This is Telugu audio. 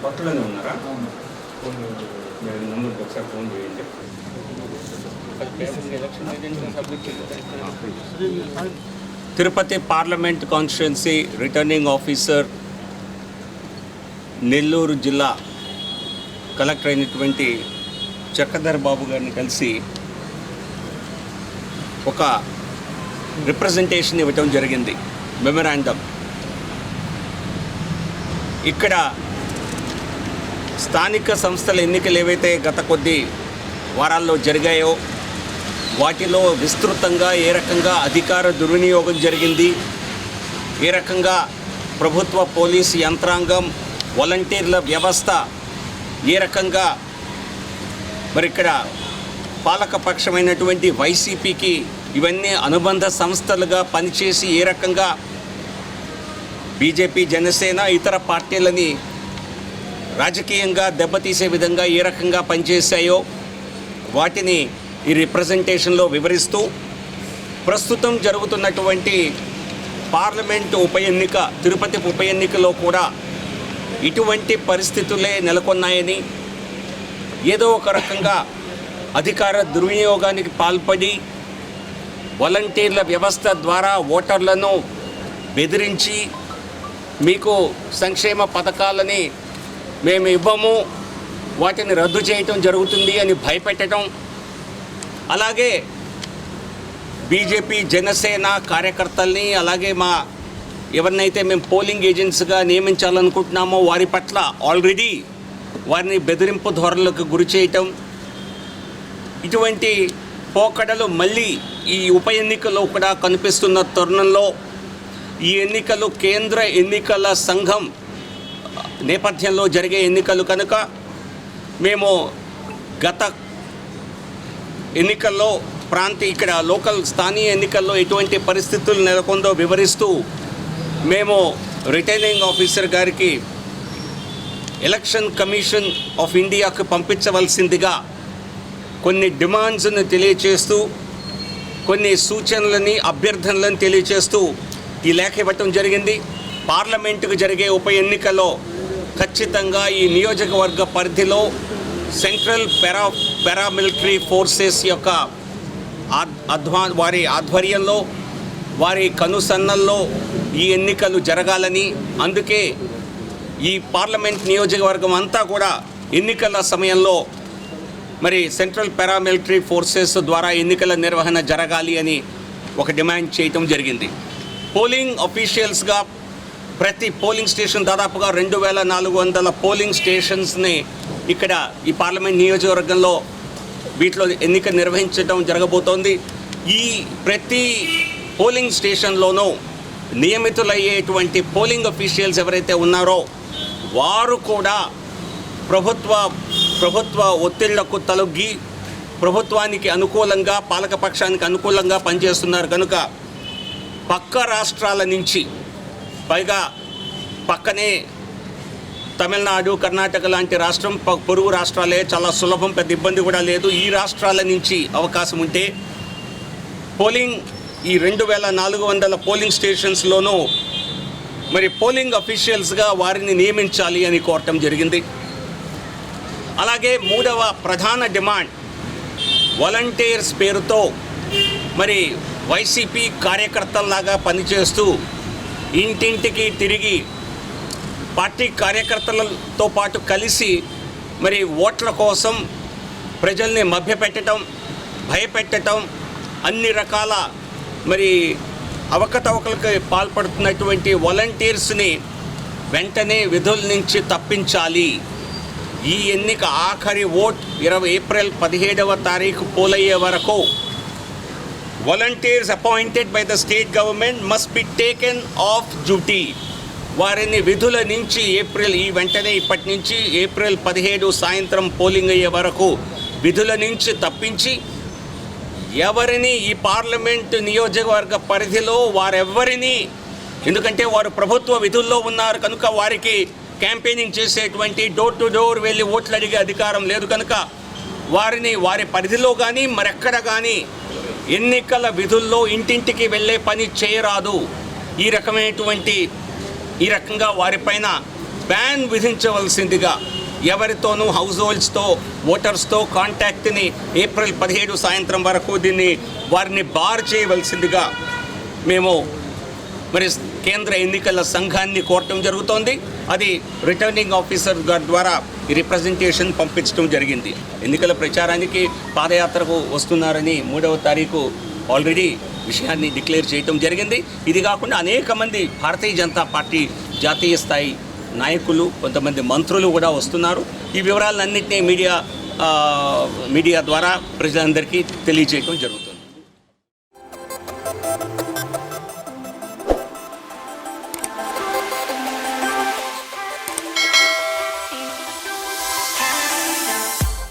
పట్టులోనే ఉన్నారా? మీరు నంబర్కి ఒకసారి ఫోన్ చేయండి. Tirupati parliament constituency returning officer Nellore జిల్లా కలెక్టర్ అయినటువంటి చక్రధర్ బాబు గారిని కలిసి ఒక రిప్రజెంటేషన్ ఇవ్వటం జరిగింది, మెమరాండం. ఇక్కడ స్థానిక సంస్థల ఎన్నికలు ఏవైతే గత కొద్ది వారాల్లో జరిగాయో వాటిలో విస్తృతంగా ఏ రకంగా అధికార దుర్వినియోగం జరిగింది, ఏ రకంగా ప్రభుత్వ పోలీసు యంత్రాంగం, వాలంటీర్ల వ్యవస్థ ఏ రకంగా మరి ఇక్కడ పాలకపక్షమైనటువంటి వైసీపీకి ఇవన్నీ అనుబంధ సంస్థలుగా పనిచేసి ఏ రకంగా బీజేపీ, జనసేన, ఇతర పార్టీలని రాజకీయంగా దెబ్బతీసే విధంగా ఏ రకంగా పనిచేశాయో వాటిని ఈ రిప్రజెంటేషన్లో వివరిస్తూ ప్రస్తుతం జరుగుతున్నటువంటి పార్లమెంటు ఉప ఎన్నిక, తిరుపతి ఉప ఎన్నికలో కూడా ఇటువంటి పరిస్థితులే నెలకొన్నాయని, ఏదో ఒక రకంగా అధికార దుర్వినియోగానికి పాల్పడి వాలంటీర్ల వ్యవస్థ ద్వారా ఓటర్లను బెదిరించి మీకు సంక్షేమ పథకాలని మేము ఇవ్వము, వాటిని రద్దు చేయటం జరుగుతుంది అని భయపెట్టడం, అలాగే బీజేపీ, జనసేన కార్యకర్తల్ని, అలాగే మా ఎవరినైతే మేము పోలింగ్ ఏజెంట్స్గా నియమించాలనుకుంటున్నామో వారి పట్ల ఆల్రెడీ వారిని బెదిరింపు ధోరణులకు గురి చేయటం, ఇటువంటి పోకడలు మళ్ళీ ఈ ఉప ఎన్నికల్లో కూడా కనిపిస్తున్న తరుణంలో ఈ ఎన్నికలు కేంద్ర ఎన్నికల సంఘం నేపథ్యంలో జరిగే ఎన్నికలు కనుక మేము గత ఎన్నికల్లో ఇక్కడ లోకల్ స్థానియ ఎన్నికల్లో ఎటువంటి పరిస్థితులు నెలకొందో వివరిస్తూ మేము రిటర్నింగ్ ఆఫీసర్ గారికి ఎలక్షన్ కమిషన్ ఆఫ్ ఇండియాకు పంపించవలసిందిగా కొన్ని డిమాండ్స్ని తెలియచేస్తూ, కొన్ని సూచనలని, అభ్యర్థనలను తెలియచేస్తూ ఈ లేఖ ఇవ్వటం జరిగింది. పార్లమెంటుకు జరిగే ఉప ఎన్నికలో ఖచ్చితంగా ఈ నియోజకవర్గ పరిధిలో సెంట్రల్ పారామిలిటరీ ఫోర్సెస్ యొక్క వారి ఆధ్వర్యంలో, వారి కనుసన్నల్లో ఈ ఎన్నికలు జరగాలని, అందుకే ఈ పార్లమెంట్ నియోజకవర్గం అంతా కూడా ఎన్నికల సమయంలో మరి సెంట్రల్ పారామిలిటరీ ఫోర్సెస్ ద్వారా ఎన్నికల నిర్వహణ జరగాలి అని ఒక డిమాండ్ చేయటం జరిగింది. పోలింగ్ అఫీషియల్స్గా ప్రతి పోలింగ్ స్టేషన్ దాదాపుగా 2400 పోలింగ్ స్టేషన్స్ని ఇక్కడ ఈ పార్లమెంట్ నియోజకవర్గంలో వీటిలో ఎన్నిక నిర్వహించడం జరగబోతోంది. ఈ ప్రతి పోలింగ్ స్టేషన్లోనూ నియమితులయ్యేటువంటి పోలింగ్ అఫీషియల్స్ ఎవరైతే ఉన్నారో వారు కూడా ప్రభుత్వ ఒత్తిళ్లకు తలొగ్గి ప్రభుత్వానికి అనుకూలంగా, పాలకపక్షానికి అనుకూలంగా పనిచేస్తున్నారు కనుక పక్క రాష్ట్రాల నుంచి, పైగా పక్కనే తమిళనాడు, కర్ణాటక లాంటి రాష్ట్రం, పొరుగు రాష్ట్రాలే, చాలా సులభం, పెద్ద ఇబ్బంది కూడా లేదు. ఈ రాష్ట్రాల నుంచి అవకాశం ఉంటే పోలింగ్ ఈ 2400 పోలింగ్ స్టేషన్స్లోనూ మరి పోలింగ్ అఫీషియల్స్గా వారిని నియమించాలి అని కోరటం జరిగింది. అలాగే మూడవ ప్రధాన డిమాండ్, వాలంటీర్స్ పేరుతో మరి వైసీపీ కార్యకర్తల్లాగా పనిచేస్తూ ఇంటింటికి తిరిగి పార్టీ కార్యకర్తలతో పాటు కలిసి మరి ఓట్ల కోసం ప్రజల్ని మభ్యపెట్టడం, భయపెట్టడం, అన్ని రకాల మరి అవకతవకలకు పాల్పడుతున్నటువంటి వాలంటీర్స్ని వెంటనే విధుల నుంచి తప్పించాలి. ఈ ఎన్నిక ఆఖరి ఓట్ ఏప్రిల్ 17వ తారీఖు పోలయ్యే వరకు volunteers appointed by the state government must be taken of duty. వారిని విధుల నుంచి ఇప్పటి నుంచి ఏప్రిల్ 17 సాయంత్రం పోలింగ్ అయ్యే వరకు విధుల నుంచి తప్పించి ఎవరిని ఈ పార్లమెంటు నియోజకవర్గ పరిధిలో వారెవ్వరిని, ఎందుకంటే వారు ప్రభుత్వ విధుల్లో ఉన్నారు కనుక వారికి క్యాంపెయినింగ్ చేసేటువంటి డోర్ టు డోర్ వెళ్ళి ఓట్లు అడిగే అధికారం లేదు కనుక వారిని వారి పరిధిలో కానీ మరెక్కడ కానీ ఎన్నికల విధుల్లో ఇంటింటికి వెళ్ళే పని చేయరాదు. ఈ రకంగా వారిపైన బ్యాన్ విధించవలసిందిగా ఎవరితోనూ హౌస్ హోల్డ్స్తో ఓటర్స్తో కాంటాక్ట్ని ఏప్రిల్ 17 సాయంత్రం వరకు వారిని బార్ చేయవలసిందిగా మేము మరి కేంద్ర ఎన్నికల సంఘాన్ని కోరటం జరుగుతోంది. అది రిటర్నింగ్ ఆఫీసర్ గారి ద్వారా ఈ రిప్రజెంటేషన్ పంపించడం జరిగింది. ఎన్నికల ప్రచారానికి పాదయాత్రకు వస్తున్నారని 3వ తారీఖు ఆల్రెడీ విషయాన్ని డిక్లేర్ చేయటం జరిగింది. ఇది కాకుండా అనేక మంది భారతీయ జనతా పార్టీ జాతీయ స్థాయి నాయకులు, కొంతమంది మంత్రులు కూడా వస్తున్నారు. ఈ వివరాలన్నింటినీ మీడియా ద్వారా ప్రజలందరికీ తెలియజేయడం జరుగుతుంది.